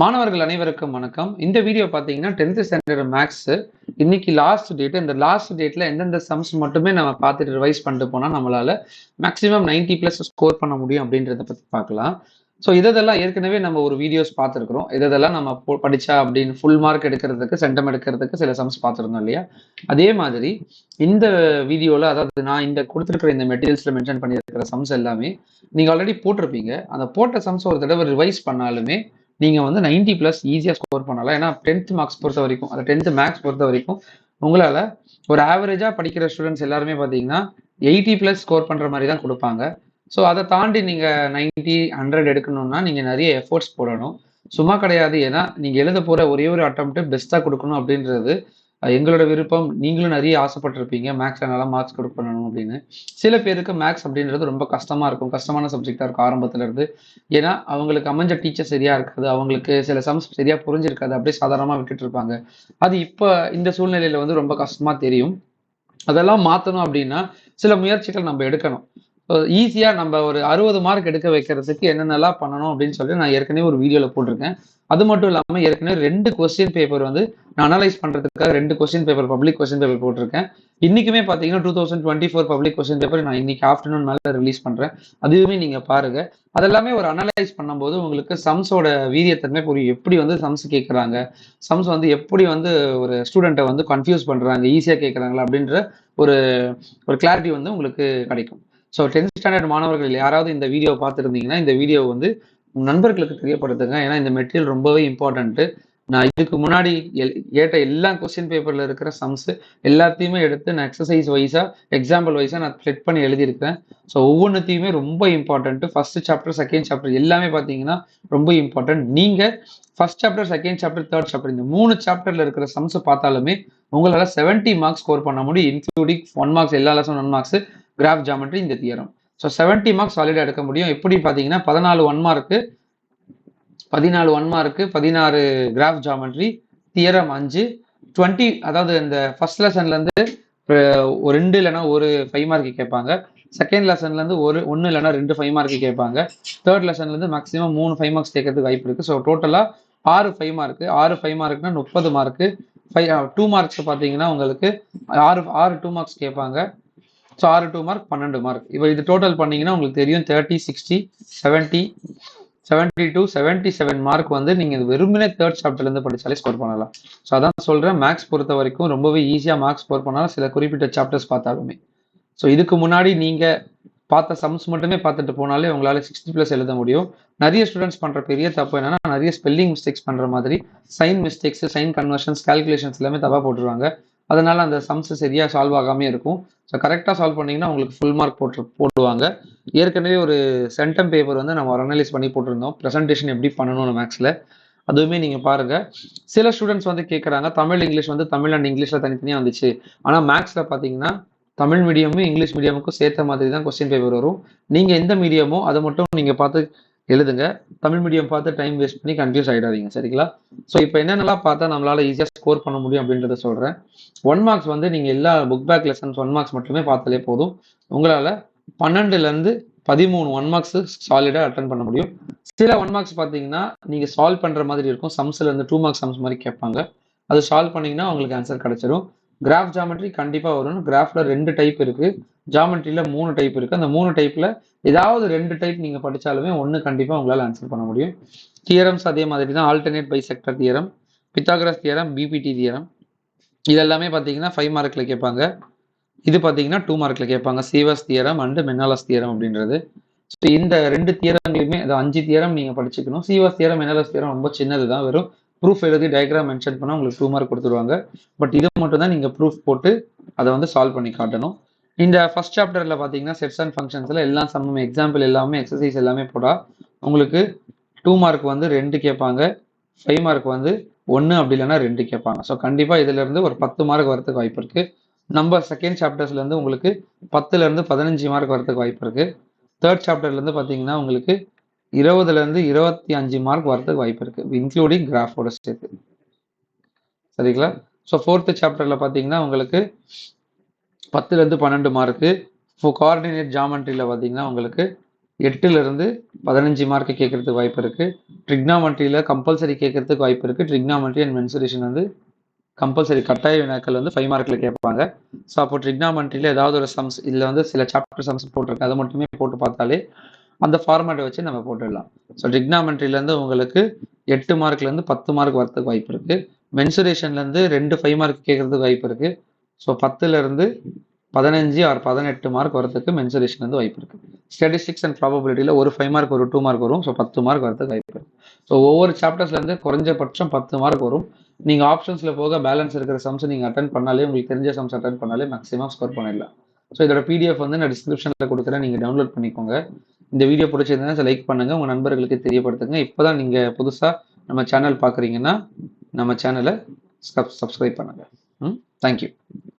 மாணவர்கள் அனைவருக்கும் வணக்கம். இந்த வீடியோ பார்த்தீங்கன்னா 10th ஸ்டாண்டர்ட் மேக்ஸ் இன்னைக்கு லாஸ்ட் டேட். இந்த லாஸ்ட் டேட்ல எந்தெந்த சம்ஸ் மட்டுமே நம்ம பார்த்துட்டு ரிவைஸ் பண்ணிட்டு போனா நம்மளால மேக்ஸிமம் 90+ ஸ்கோர் பண்ண முடியும் அப்படின்றத பத்தி பார்க்கலாம். ஸோ இதெல்லாம் ஏற்கனவே நம்ம ஒரு வீடியோஸ் பார்த்துருக்குறோம். இதெல்லாம் நம்ம படிச்சா அப்படின்னு ஃபுல் மார்க் எடுக்கிறதுக்கு சென்டம் எடுக்கிறதுக்கு சில சம்ஸ் பார்த்துருந்தோம் இல்லையா? அதே மாதிரி இந்த வீடியோல, அதாவது நான் இந்த கொடுத்துருக்கிற இந்த மெட்டீரியல்ஸ்ல மென்ஷன் பண்ணியிருக்கிற சம்ஸ் எல்லாமே நீங்க ஆல்ரெடி போட்டிருப்பீங்க. அந்த போட்ட சம்ஸ் ஒரு தடவை ரிவைஸ் பண்ணாலுமே நீங்க வந்து 90+ ஈஸியா ஸ்கோர் பண்ணலாம். ஏன்னா 10th மார்க்ஸ் பொறுத்த வரைக்கும், அந்த 10th மேக்ஸ் பொறுத்த வரைக்கும் உங்களால ஒரு ஆவரேஜா படிக்கிற ஸ்டூடெண்ட்ஸ் எல்லாருமே பாத்தீங்கன்னா 80+ ஸ்கோர் பண்ற மாதிரி தான் கொடுப்பாங்க. ஸோ அதை தாண்டி நீங்க 90, 100 எடுக்கணும்னா நீங்க நிறைய எஃபோர்ட்ஸ் போடணும். சும்மா கிடையாது. ஏன்னா நீங்க எழுத போற ஒரே ஒரு அட்டம்ப்ட் பெஸ்டா கொடுக்கணும் அப்படின்றது எங்களோட விருப்பம். நீங்களும் நிறைய ஆசைப்பட்டிருப்பீங்க மேக்ஸ்ல நல்லா மார்க்ஸ் கொடுக்கணும் அப்படின்னு. சில பேருக்கு மேக்ஸ் அப்படின்றது ரொம்ப கஷ்டமா இருக்கும், கஷ்டமான சப்ஜெக்டா இருக்கும் ஆரம்பத்துல இருந்து. ஏன்னா அவங்களுக்கு அமைஞ்ச டீச்சர் சரியா இருக்காது, அவங்களுக்கு சில சம்ஸ் சரியா புரிஞ்சிருக்காது, அப்படியே சாதாரணமா விட்டுட்டு இருப்பாங்க. அது இப்ப இந்த சூழ்நிலையில வந்து ரொம்ப கஷ்டமா தெரியும். அதெல்லாம் மாத்தணும் அப்படின்னா சில முயற்சிகள் நம்ம எடுக்கணும். ஈஸியா நம்ம ஒரு 60 மார்க் எடுக்க வைக்கிறதுக்கு என்னென்னலாம் பண்ணணும் அப்படின்னு சொல்லி நான் ஏற்கனவே ஒரு வீடியோல போட்டிருக்கேன். அது மட்டும் இல்லாம ஏற்கனவே 2 கொஸ்டின் பேப்பர் வந்து நான் அனலைஸ் பண்றதுக்காக 2 question paper, public question paper போட்டிருக்கேன். இன்னைக்குமே பாத்தீங்கன்னா 2024 பப்ளிக் கொஸ்டின் பேப்பர் நான் இன்னைக்கு ஆஃப்டர்நூன் மேல ரிலீஸ் பண்றேன். அதுவுமே நீங்க பாருங்க. அதெல்லாமே ஒரு அனலைஸ் பண்ணும்போது உங்களுக்கு சம்ஸோட வீரியத்தன்மை புரியும். எப்படி வந்து சம்ஸ் கேட்கறாங்க, சம்ஸ் வந்து எப்படி வந்து ஒரு ஸ்டூடெண்ட்டை வந்து கன்ஃபியூஸ் பண்றாங்க, ஈஸியா கேட்கறாங்களா அப்படின்ற ஒரு ஒரு கிளாரிட்டி வந்து உங்களுக்கு கிடைக்கும். ஸோ 10th ஸ்டாண்டர்ட் மாணவர்கள் யாராவது இந்த வீடியோ பார்த்துருந்தீங்கன்னா இந்த வீடியோ வந்து நண்பர்களுக்கு தெரியப்படுத்துங்க. ஏன்னா இந்த மெட்டீரியல் ரொம்பவே இம்பார்ட்டன்ட்டு. நான் இதுக்கு முன்னாடி கேட்ட எல்லா கொஸ்டின் பேப்பர்ல இருக்கிற சம்ஸ் எல்லாத்தையுமே எடுத்து நான் எக்ஸசைஸ் வைஸா, எக்ஸாம்பிள் வைஸா நான் ஸ்ப்ளிட் பண்ணி எழுதியிருக்கேன். ஸோ ஒவ்வொன்றுத்தையுமே ரொம்ப important. First chapter, second chapter எல்லாமே பார்த்தீங்கன்னா ரொம்ப இம்பார்ட்டன்ட். நீங்க first chapter, second chapter, third chapter இந்த 3 சாப்டர்ல இருக்கிற சம்ஸ் பார்த்தாலுமே உங்களால 70 மார்க்ஸ் ஸ்கோர் பண்ண முடியும். இன்க்ளூடிங் 1 மார்க்ஸ், எல்லா லெசன் 1 மார்க்ஸ், கிராஃப் ஜாமெட்ரி, இந்த தியரம். ஸோ 70 மார்க்ஸ் சாலிடா எடுக்க முடியும். எப்படி பார்த்தீங்கன்னா 14 1 mark, 14 1 mark, 16 graph geometry, theorem 5, 20. அதாவது இந்த ஃபர்ஸ்ட் லெசன்ல இருந்து ஒரு 2 இல்லைன்னா ஒரு 5 மார்க்கு கேட்பாங்க. செகண்ட் லெசன்ல இருந்து ஒரு 1 இல்லைன்னா 2 5 மார்க்கு கேட்பாங்க. தேர்ட் லெசன்ல இருந்து மேக்ஸிமம் 3 5 மார்க்ஸ் கேட்கறதுக்கு வாய்ப்பு இருக்கு. ஸோ டோட்டலா 6 5 மார்க்கு, 6 5 மார்க்குனா 30 மார்க்கு. 2 மார்க்ஸ் பார்த்தீங்கன்னா உங்களுக்கு 6 2 மார்க்ஸ் கேட்பாங்க. So 6 2 mark 12 mark. இப்போ இது டோட்டல் பண்ணீங்கன்னா உங்களுக்கு தெரியும் 30 60 70 72 77 மார்க் வந்து நீங்க வெறுமனே தேர்ட் சாப்டர்ல இருந்து படிச்சாலே ஸ்கோர் பண்ணலாம். ஸோ அதான் சொல்றேன், மேக்ஸ் பொறுத்த வரைக்கும் ரொம்பவே ஈஸியா மார்க்ஸ் ஸ்கோர் பண்ணலாம் சில குறிப்பிட்ட சாப்டர்ஸ் பார்த்தாலுமே. ஸோ இதுக்கு முன்னாடி நீங்க பார்த்த சம்ஸ் மட்டுமே பார்த்துட்டு போனாலே உங்களால 60+ எழுத முடியும். நிறைய ஸ்டூடெண்ட்ஸ் பண்ற பெரிய தப்பு என்னன்னா நிறைய ஸ்பெல்லிங் மிஸ்டேக்ஸ் பண்ற மாதிரி, sign mistakes, sign conversions, calculations எல்லாமே தப்பா போட்டுருவாங்க. அதனால அந்த சம்ஸ் சரியா சால்வ் ஆகாமே இருக்கும். ஸோ கரெக்டாக சால்வ் பண்ணீங்கன்னா உங்களுக்கு ஃபுல் மார்க் போடுவாங்க. ஏற்கனவே ஒரு சென்டம் பேப்பர் வந்து நம்ம அனலைஸ் பண்ணி போட்டிருந்தோம், ப்ரெசன்டேஷன் எப்படி பண்ணணும் மேக்ஸில். அதுவுமே நீங்கள் பாருங்க. சில ஸ்டூடெண்ட்ஸ் வந்து கேட்குறாங்க தமிழ் இங்கிலீஷ் வந்து தமிழ் அண்ட் இங்கிலீஷில் தனித்தனியாக வந்துச்சு. ஆனால் மேக்ஸில் பார்த்தீங்கன்னா தமிழ் மீடியமும் இங்கிலீஷ் மீடியமுக்கும் சேர்த்த மாதிரி தான் கொஸ்டின் பேப்பர் வரும். நீங்கள் எந்த மீடியமோ அதை மட்டும் நீங்கள் பார்த்து எழுதுங்க. தமிழ் மீடியம் பார்த்து டைம் வேஸ்ட் பண்ணி கன்ஃபியூஸ் ஆகிடாதீங்க, சரிங்களா? ஸோ இப்போ என்னென்னலாம் பார்த்தா நம்மளால ஈஸியாக ஸ்கோர் பண்ண முடியும் அப்படின்றத சொல்கிறேன். 1 மார்க்ஸ் வந்து நீங்கள் எல்லா புக் பேக் லெசன்ஸ் 1 மார்க்ஸ் மட்டுமே பார்த்தாலே போதும். உங்களால் 12லேருந்து 13 1 மார்க்ஸ் சாலிடாக அட்டன் பண்ண முடியும். சில 1 மார்க்ஸ் பார்த்தீங்கன்னா நீங்கள் சால்வ் பண்ணுற மாதிரி இருக்கும். சம்ஸ்லேருந்து 2 மார்க்ஸ் சம்ஸ் மாதிரி கேட்பாங்க. அது சால்வ் பண்ணிங்கன்னா உங்களுக்கு ஆன்சர் கிடைச்சிடும். கிராஃப் ஜாமெட்ரி கண்டிப்பாக வரும். கிராஃப்ல 2 டைப் இருக்கு, ஜாமெட்ரியில 3 டைப் இருக்கு. அந்த 3 டைப்ல ஏதாவது 2 டைப் நீங்க படிச்சாலுமே ஒன்று கண்டிப்பாக உங்களால் ஆன்சர் பண்ண முடியும். தியரம்ஸ் அதே மாதிரி தான். Alternate bisector theorem, Pythagoras theorem, BPT theorem, இதெல்லாமே பார்த்தீங்கன்னா 5 மார்க்கில் கேட்பாங்க. இது பார்த்தீங்கன்னா 2 மார்க்கில் கேட்பாங்க. சீவஸ் தியரம் அண்ட் மெனாலஸ் தியரம் அப்படின்றது. ஸோ இந்த 2 தியரங்களையுமே, அது 5 தியரம் நீங்கள் படிச்சுக்கணும். சீவஸ் தியரம், மெனாலஸ் தியரம் ரொம்ப சின்னது தான். வெறும் ப்ரூஃப் எழுதி டயக்ராம் மென்ஷன் பண்ணால் உங்களுக்கு 2 மார்க் கொடுத்துருவாங்க. பட் இது மட்டும் தான் நீங்கள் ப்ரூஃப் போட்டு அதை வந்து சால்வ் பண்ணி காட்டணும். இந்த ஃபர்ஸ்ட் சாப்டரில் பார்த்தீங்கன்னா செட்ஸ் அண்ட் ஃபங்க்ஷன்ஸில் எல்லா சம்மும் எக்ஸாம்பிள் எல்லாமே எக்ஸசைஸ் எல்லாமே போட்டால் உங்களுக்கு 2 மார்க் வந்து 2 கேட்பாங்க, 5 மார்க் வந்து 1 அப்படி இல்லைன்னா 2 கேட்பாங்க. ஸோ கண்டிப்பாக இதிலிருந்து ஒரு 10 மார்க் வரதுக்கு வாய்ப்பு இருக்கு. நம்ம செகண்ட் சாப்டர்ஸ்லேருந்து உங்களுக்கு 10லேருந்து 15 மார்க் வரதுக்கு வாய்ப்பு இருக்கு. தேர்ட் சாப்டர்லேருந்து பார்த்தீங்கன்னா உங்களுக்கு 20லேருந்து 25 மார்க் வரதுக்கு வாய்ப்பு இருக்கு, இன்க்ளூடிங் கிராஃபோட சேர்த்து, சரிங்களா? ஸோ ஃபோர்த்து சாப்டர்ல பார்த்தீங்கன்னா உங்களுக்கு 10லேருந்து 12 மார்க்கு. கோஆர்டினேட் ஜாமெட்ரியில் பார்த்தீங்கன்னா உங்களுக்கு 8லிருந்து 15 மார்க் கேட்கறதுக்கு வாய்ப்பு இருக்குது. ட்ரிக்னாமெட்ரியில் கம்பல்சரி கேட்கறதுக்கு வாய்ப்பு இருக்குது. ட்ரிக்னாமெட்ரி அண்ட் மென்சுரேஷன் வந்து கம்பல்சரி கட்டாய வினாக்கள் வந்து 5 மார்க்கில் கேட்பாங்க. ஸோ அப்போ ட்ரிக்னாமெட்ரியில் ஏதாவது ஒரு சம்ஸ் இதில் வந்து சில சாப்டர் சம்ஸ் போட்டிருக்கு, அதை மட்டுமே போட்டு பார்த்தாலே அந்த ஃபார்மேட்டை வச்சு நம்ம போட்டுடலாம். ஸோ ட்ரிக்னாமெட்ரிலேருந்து உங்களுக்கு 8 மார்க்லேருந்து 10 மார்க் வரதுக்கு வாய்ப்பு இருக்குது. மென்சுரேஷன்லேருந்து 2 5 மார்க் கேட்கறதுக்கு வாய்ப்பு இருக்குது. ஸோ 10லிருந்து 15 ஆர் 18 மார்க் வரதுக்கு மென்சுரேஷன் வந்து வாய்ப்பு இருக்குது. ஸ்டாட்டிஸ்டிக்ஸ் அண்ட் ப்ராபபிலிட்டியில் ஒரு 5 மார்க் ஒரு 2 மார்க் வரும். ஸோ 10 மார்க் வரதுக்கு வாய்ப்பு இருக்குது. ஸோ ஒவ்வொரு சாப்டர்ஸ்லேருந்து குறைஞ்சபட்சம் 10 மார்க் வரும். நீங்கள் ஆப்ஷன்ஸில் போக பேலன்ஸ் இருக்கிற சம்ஸ் நீங்கள் அட்டன் பண்ணாலே, உங்களுக்கு தெரிஞ்ச சம்ஸ் அட்டன் பண்ணாலே மேக்ஸிமம் ஸ்கோர் பண்ணிடலாம். ஸோ இதோட பிடிஎஃப் வந்து நான் டிஸ்கிரிப்ஷனில் கொடுக்குறேன், நீங்கள் டவுன்லோட் பண்ணிக்கோங்க. இந்த வீடியோ பிடிச்சிருந்தா லைக் பண்ணுங்கள், உங்கள் நண்பர்களுக்கு தெரியப்படுத்துங்க. இப்போ தான் நீங்கள் புதுசாக நம்ம சேனல் பார்க்குறீங்கன்னா நம்ம சேனலை சப்ஸ்கிரைப் பண்ணுங்கள். தேங்க்யூ.